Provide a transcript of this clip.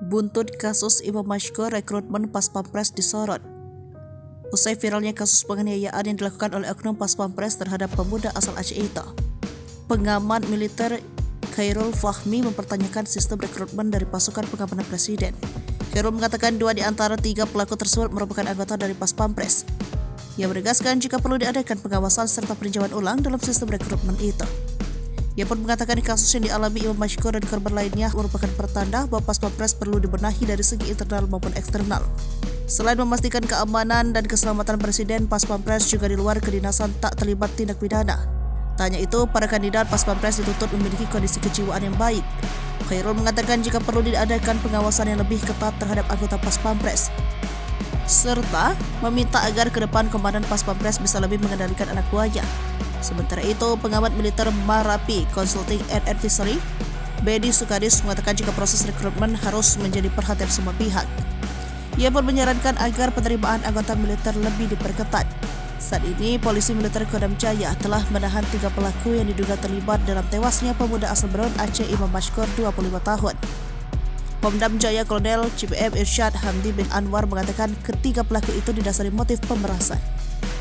Buntut kasus Imam Mashkur rekrutmen Pas Pampres disorot. Usai viralnya kasus penganiayaan yang dilakukan oleh oknum Pas Pampres terhadap pemuda asal Aceh itu, pengamat militer Khairul Fahmi mempertanyakan sistem rekrutmen dari pasukan pengamanan presiden. Khairul mengatakan 2 di antara 3 pelaku tersebut merupakan anggota dari Pas Pampres. Ia menegaskan jika perlu diadakan pengawasan serta peninjauan ulang dalam sistem rekrutmen itu. Ia pun mengatakan kasus yang dialami Imam Mashkur dan korban lainnya merupakan pertanda bahwa Pas Pampres perlu dibenahi dari segi internal maupun eksternal. Selain memastikan keamanan dan keselamatan presiden, Pas Pampres juga di luar kedinasan tak terlibat tindak pidana. Tak hanya itu, para kandidat Pas Pampres dituntut memiliki kondisi kejiwaan yang baik. Khairul mengatakan jika perlu diadakan pengawasan yang lebih ketat terhadap anggota Pas Pampres, serta meminta agar ke depan komandan Pas Pampres bisa lebih mengendalikan anak buahnya. Sementara itu, pengamat militer Marapi Consulting and Advisory, Bedi Sukadis mengatakan jika proses rekrutmen harus menjadi perhatian semua pihak. Ia pun menyarankan agar penerimaan anggota militer lebih diperketat. Saat ini, polisi militer Kodam Jaya telah menahan 3 pelaku yang diduga terlibat dalam tewasnya pemuda asal Berun Aceh Imam Mashkur 25 tahun. Pemdam Jaya Kolonel CPM Irsyad Hamdi bin Anwar mengatakan ketiga pelaku itu didasari motif pemerasan.